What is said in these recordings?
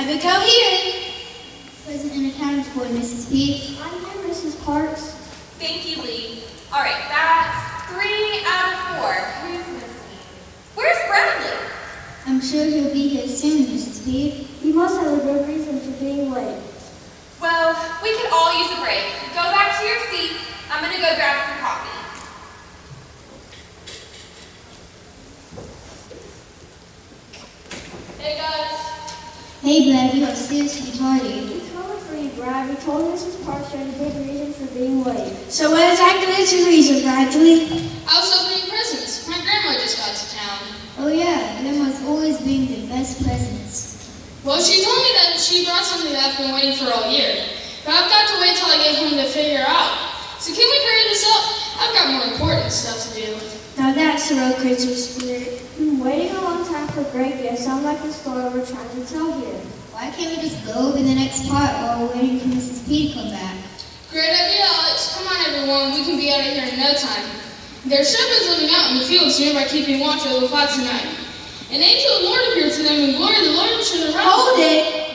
Abigail here. Present and accounted for, Mrs. P. I'm here, Mrs. Parks. Thank you, Lee. All right, that's 3 out of 4. Who's missing? Where's Bradley? I'm sure he'll be here soon, Mrs. P. He must have a good reason for being late. Well, we could all use a break. Go back to your seats. I'm going to go grab some coffee. Hey, guys. Hey, Brad, you are seriously tardy. He's coming for you, Brad. We told Mrs. Parks you had a good reason for being late. So what exactly is your reason, Bradley? I was opening presents. My grandma just got to town. Oh yeah, Grandma's always bring the best presents. Well, she told me that she brought something that I've been waiting for all year. But I've got to wait till I get home to figure out. So can we hurry this up? I've got more important stuff to do. Now that's the real Christmas spirit. Waiting a long time for great gifts sounds like the story we're trying to tell here. Why can't we just go over the next part while we're waiting for Mrs. P to come back? Great idea, Alex. Come on, everyone. We can be out of here in no time. There are shepherds living out in the fields nearby keeping watch over the flocks tonight. An angel of the Lord appeared to them, and glory of the Lord shone around them. Hold it!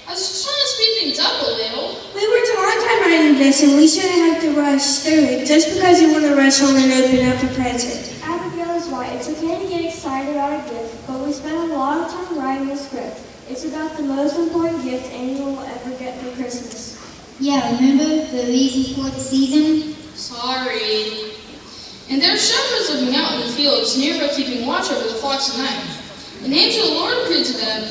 I was just trying to speed things up a little. We worked a long time writing this, and we shouldn't have to rush through it just because you want to rush home and open up a present. Abigail is right. It's okay to get excited about a gift, but we spent a lot of time writing the script. It's about the most important gift anyone will ever get for Christmas. Yeah, remember the reason for the season? Sorry. And there are shepherds living out in the fields nearby keeping watch over the flocks tonight. An angel of the Lord appeared to them,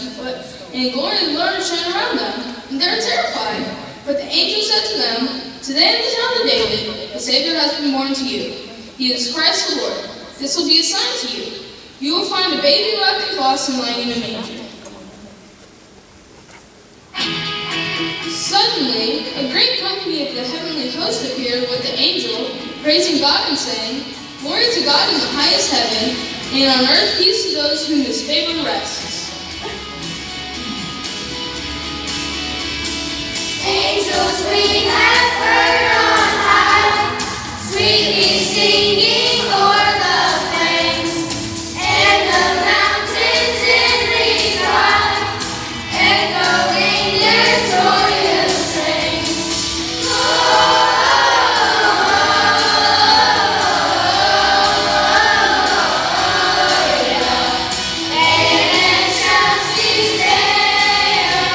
and glory of the Lord shone around them, and they were terrified. But the angel said to them, "Today in the town of David, a Savior has been born to you. He is Christ the Lord. This will be a sign to you. You will find a baby wrapped in cloths and lying in a manger." Suddenly, a great company of the heavenly host appeared with the angel, praising God and saying, "Glory to God in the highest heaven, and on earth peace to those whom his favor rests." Angels we have heard on high, sweetly singing o'er the plains, and the mountains inly cry, echoing their joyous strains. And shall cease down,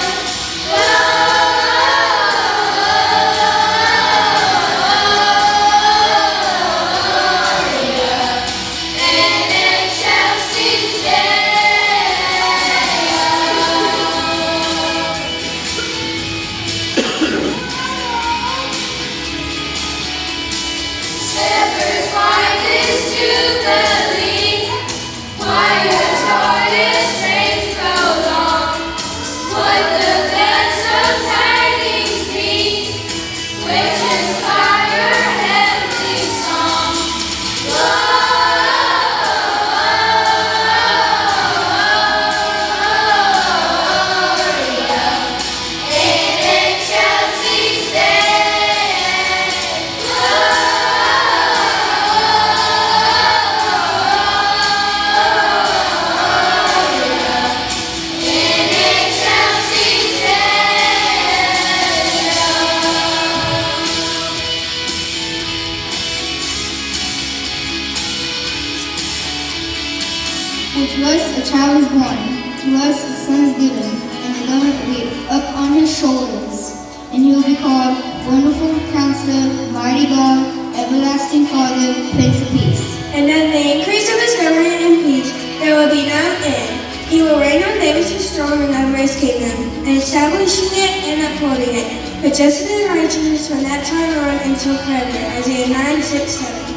For to us a child is born, to us a son is given, and the government will be up on his shoulders. And he will be called Wonderful Counselor, Mighty God, Everlasting Father, Prince of Peace. And of the increase of his government and peace there will be no end. He will reign on David's throne and over his kingdom, and establishing it and upholding it with justice and righteousness from that time on until forever. Isaiah 9:6-7.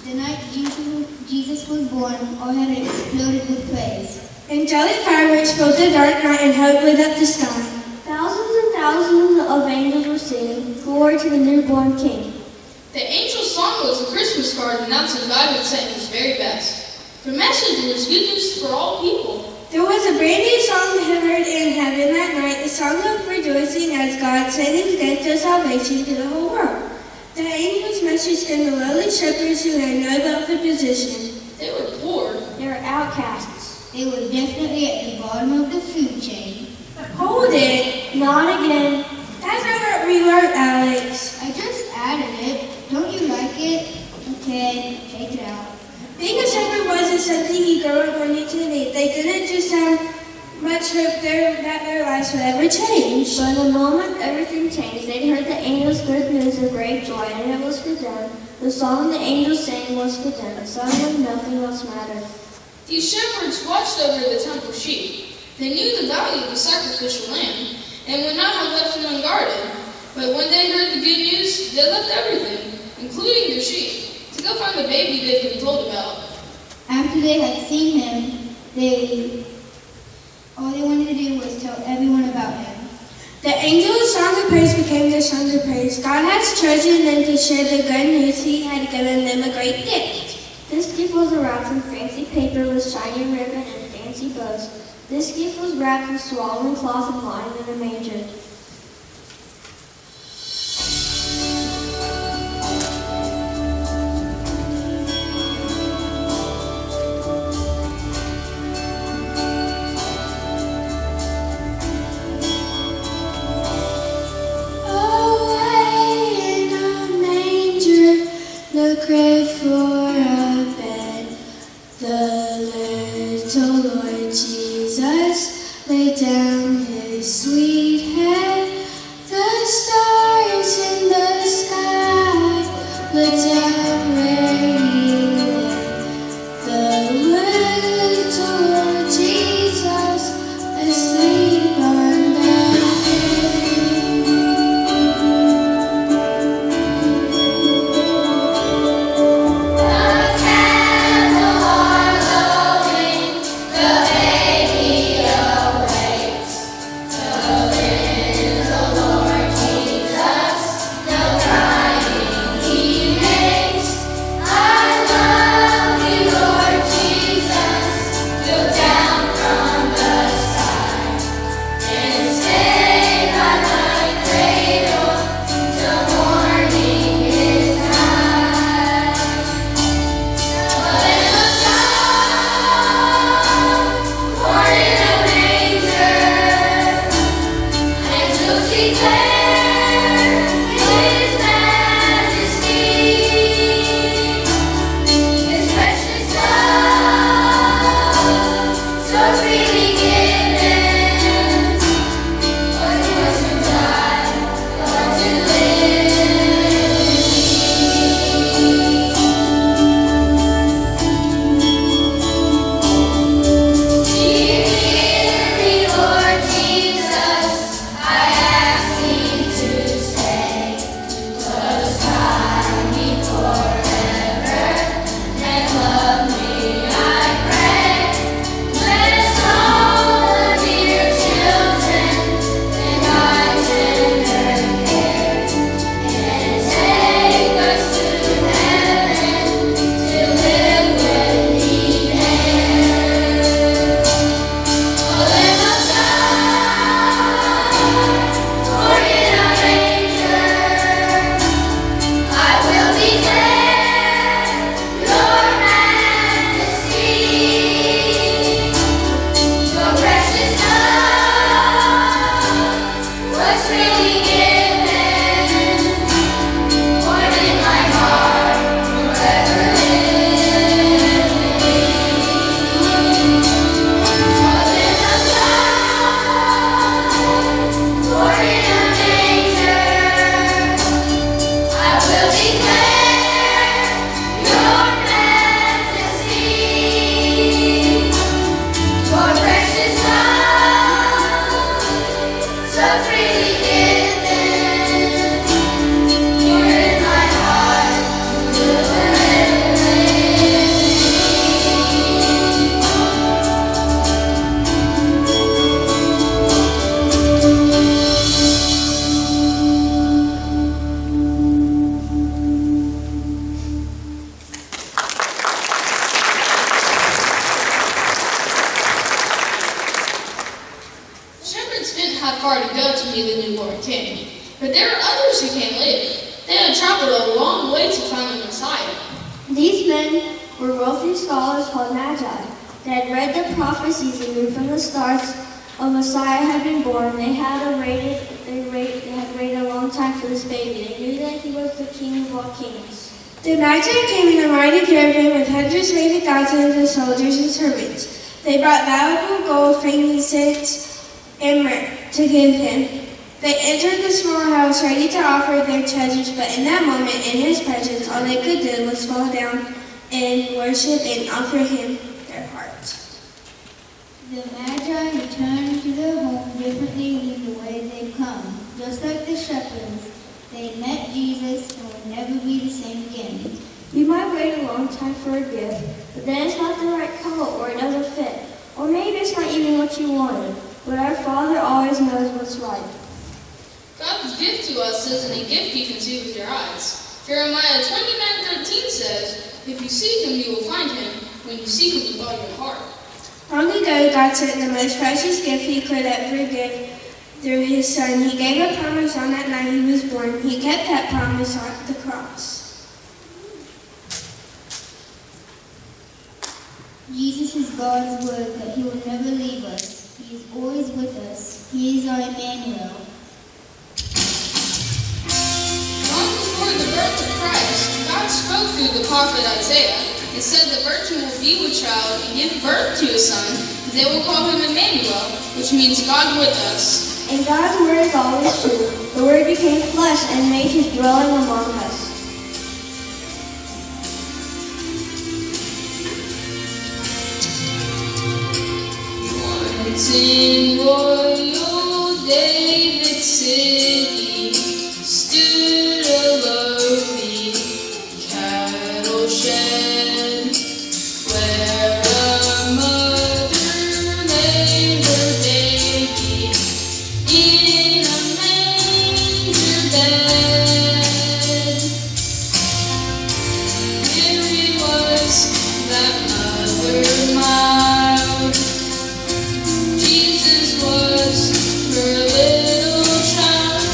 The night Jesus was born, all heaven exploded with praise. Angelic fireworks filled the dark night and hope lit up the sky. Thousands and thousands of angels were singing, glory to the newborn King. The angel's song was a Christmas card announcing God had sent his very best. The message was good news for all people. There was a brand new song heard in heaven that night, a song of rejoicing as God sent his gift of salvation to the whole world. The angel's message came to lowly shepherds who had no wealthy position. They were poor. They were outcasts. They were definitely at the bottom of the food chain. Hold it! Not again. That's not what we wrote, Alex. I just added it. Don't you like it? Okay, take it out. Being a shepherd wasn't something you grew up wanting to need. They didn't just have much hope that their lives would ever change. But in the moment everything changed, they heard the angels' good news of great joy, and it was for them. The song the angels sang was for them. Suddenly nothing else mattered. These shepherds watched over the temple sheep. They knew the value of the sacrificial lamb and would not have left them unguarded. But when they heard the good news, they left everything, including their sheep, to go find the baby they'd been told about. After they had seen him, all they wanted to do was tell everyone about him. The angels' song of praise became their song of praise. God has chosen them to share the good news. He had given them a great gift. This gift was wrapped in fancy paper with shiny ribbon and fancy bows. This gift was wrapped in swaddling cloth and lying in a manger. The crib for a bed, the little Lord Jesus laid down his sweet head. The stars in the sky looked down where he lay. The little Lord Jesus asleep on the The cattle are lowing, the baby freely given. What was to die, but to live. Hear me, Lord Jesus, I ask thee to stay. Guide me forever and love me, I pray. Bless all the dear children and thy tender care, and take us to heaven to live with thee there. O Lamb of God, born in a manger, I will declare your majesty. Your precious love was freely given. Born in my heart, forever living. O Lamb of God, born in a manger, I will declare your majesty. Your precious love, so freely given. You're in my heart, forever living. Shepherds didn't have far to go to meet the newborn king, but there were others who came later. They had traveled a long way to find the Messiah. These men were wealthy scholars called Magi. They had read the prophecies and knew from the stars a Messiah had been born. They had waited a long time for this baby. They knew that he was the King of all kings. The Magi came in a mighty caravan with hundreds, maybe thousands of soldiers and servants. They brought valuable gold, frankincense, and myrrh to give him. They entered the small house ready to offer their treasures, but in that moment, in his presence, all they could do was fall down and worship and offer him their hearts. The Magi returned to their home differently than the way they'd come. Just like the shepherds, they met Jesus and would never be the same again. You might wait a long time for a gift, but then it's not the right color or it doesn't fit. Or maybe it's not even what you wanted. But our Father always knows what's right. God's gift to us isn't a gift you can see with your eyes. Jeremiah 29:13 says, if you seek him, you will find him when you seek him with all your heart. Long ago, God sent the most precious gift he could ever give through his Son. He gave a promise on that night he was born. He kept that promise on the cross. Jesus is God's word that he will never leave us. He is always with us. He is our Emmanuel. Long before the birth of Christ, God spoke through the prophet Isaiah and said the virgin will be with child and give birth to a son. They will call him Emmanuel, which means God with us. And God's word is always true. The word became flesh and made his dwelling among us. Once in royal David's city stood a lowly cattle shed, where a mother laid her baby in a manger bed. Mary was that mother mild. Jesus was her little child.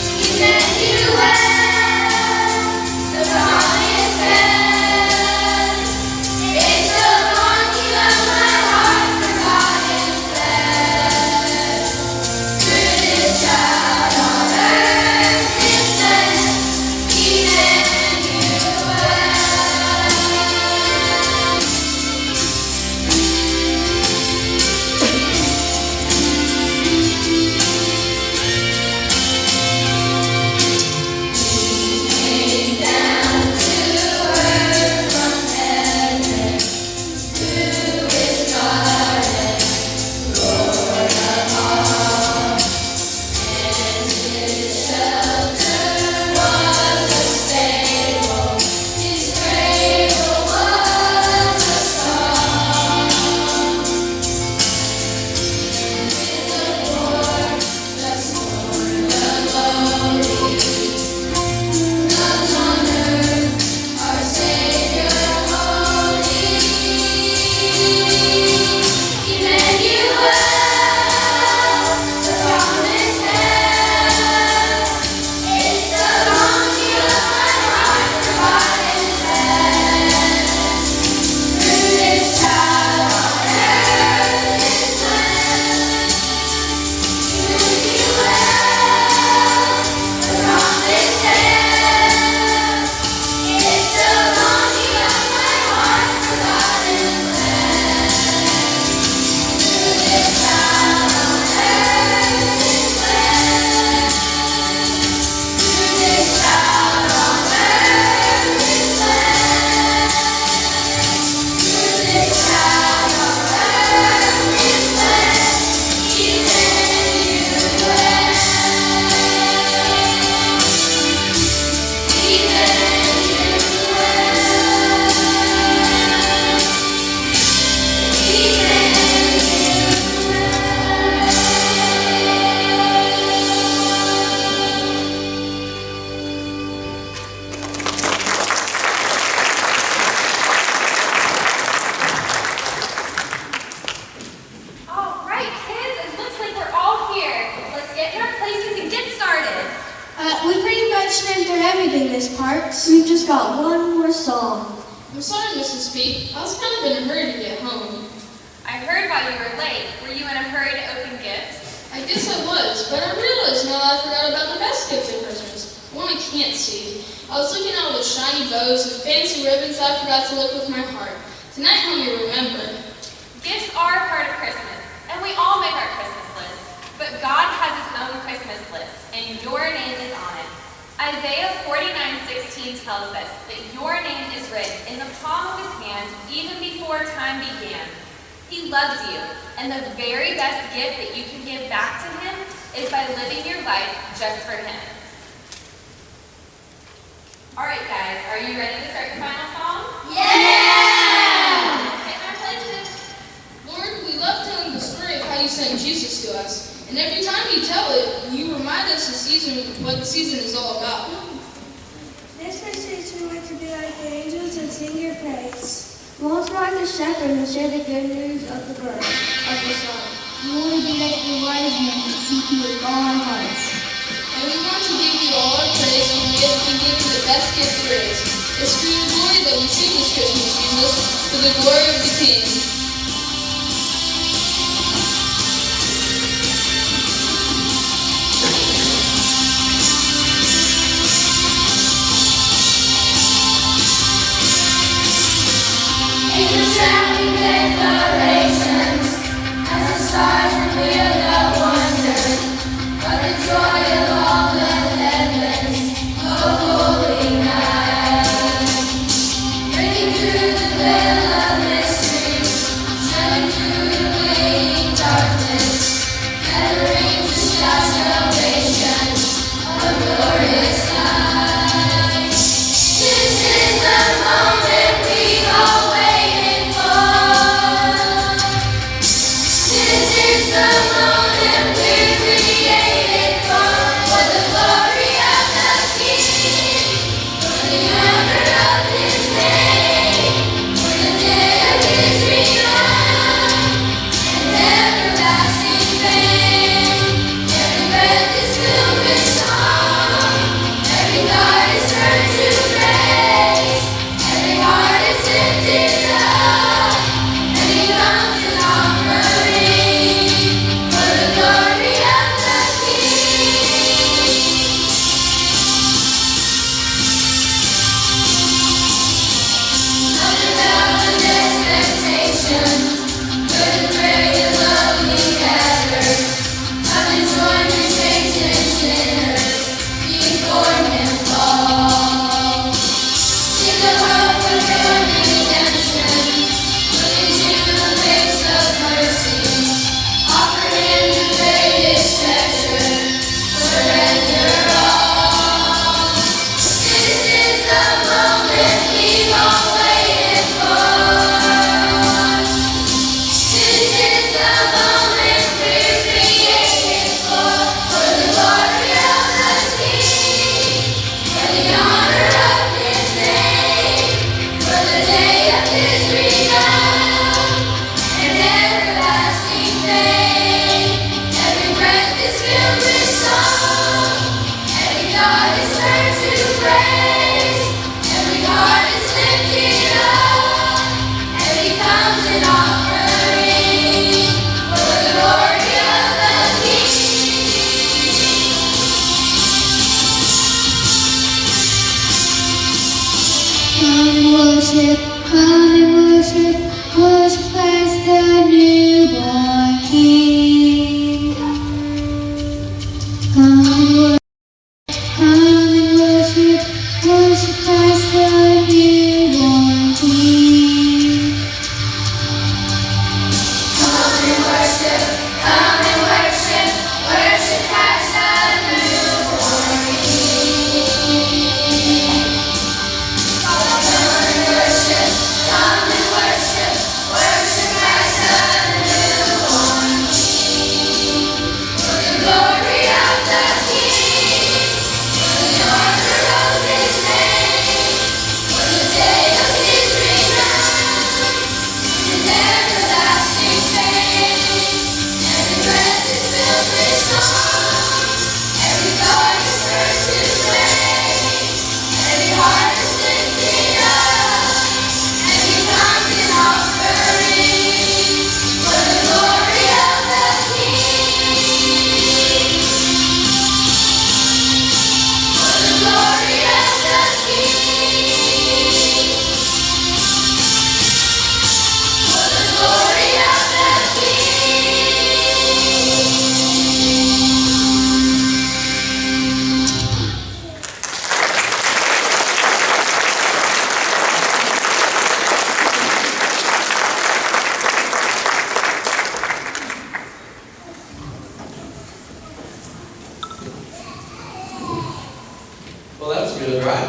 We pretty much went through everything, Miss Parks. We've just got one more song. I'm sorry, Mrs. P. I was kind of in a hurry to get home. I heard why you were late. Were you in a hurry to open gifts? I guess I was, but I realized now I forgot about the best gift of Christmas. One I can't see. I was looking at all the shiny bows and fancy ribbons I forgot to look with my heart. Tonight help me remember. Gifts are part of Christmas, and we all make our Christmas list. But God has his own Christmas list, and your name is on it. Isaiah 49:16 tells us that your name is written in the palm of his hand even before time began. He loves you, and the very best gift that you can give back to him is by living your life just for him. All right, guys, are you ready to start the final song? Yeah! Let's get in our places. Lord, we love telling the story of how you sent Jesus to us. And every time you tell it, you remind us what the season is all about. This message we want to be like the angels and sing your praise. We want to be like the shepherd and share the good news of the birth, of the son. We want to be like the wise men and seek you with all our hearts. And we want to give you all our praise and give you the best gift there is. It's for your glory that we sing this Christmas, Jesus, for the glory of the King. Angels shouting declarations as the stars reveal the wonder of the joy of all the heavens. Oh, holy night, breaking through the veil of mystery. right?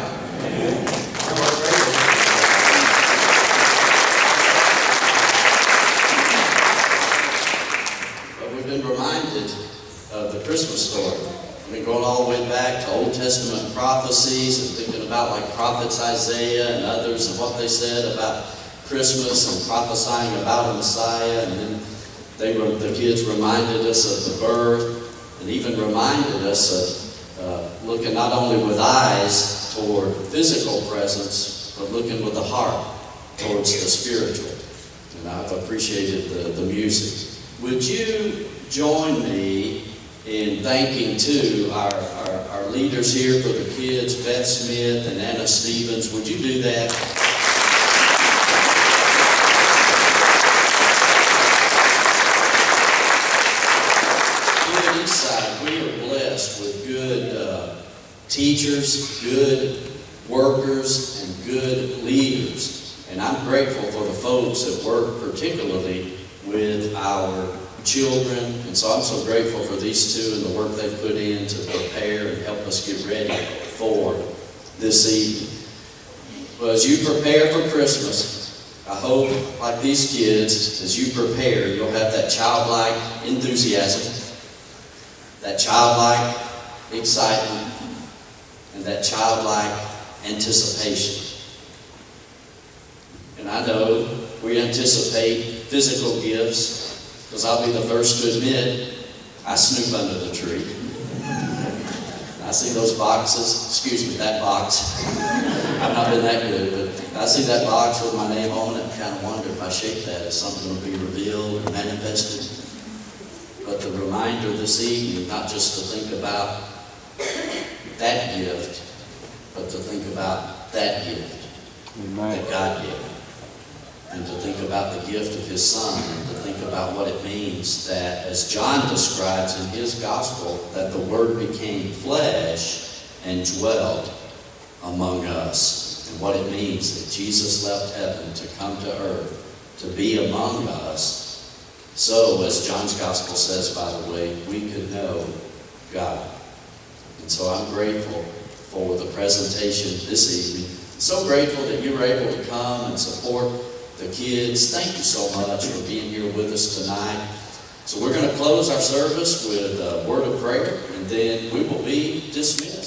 But we've been reminded of the Christmas story. I mean, going all the way back to Old Testament prophecies and thinking about like prophets Isaiah and others and what they said about Christmas and prophesying about a Messiah. And then the kids reminded us of the birth and even reminded us of looking not only with eyes toward physical presence, but looking with the heart towards the spiritual. And I've appreciated the music. Would you join me in thanking, too, our leaders here for the kids, Beth Smith and Anna Stevens? Would you do that? Here at Eastside, we are blessed with good teachers, good workers, and good leaders. And I'm grateful for the folks that work particularly with our children, and so I'm so grateful for these two and the work they've put in to prepare and help us get ready for this evening. Well, as you prepare for Christmas, I hope, like these kids, as you prepare, you'll have that childlike enthusiasm, that childlike excitement, and that childlike anticipation. And I know we anticipate physical gifts, because I'll be the first to admit, I snoop under the tree. I see those boxes, excuse me, that box. I've not been that good, but I see that box with my name on it and kind of wonder if I shake that, is something to be revealed or manifested. But the reminder this evening, not just to think about that gift, but to think about that gift that God gave. And to think about the gift of His Son, and to think about what it means that, as John describes in his gospel, that the Word became flesh and dwelt among us. And what it means that Jesus left heaven to come to earth, to be among us. So, as John's gospel says, by the way, we could know God. And so I'm grateful for the presentation this evening. So grateful that you were able to come and support the kids. Thank you so much for being here with us tonight. So we're going to close our service with a word of prayer, and then we will be dismissed.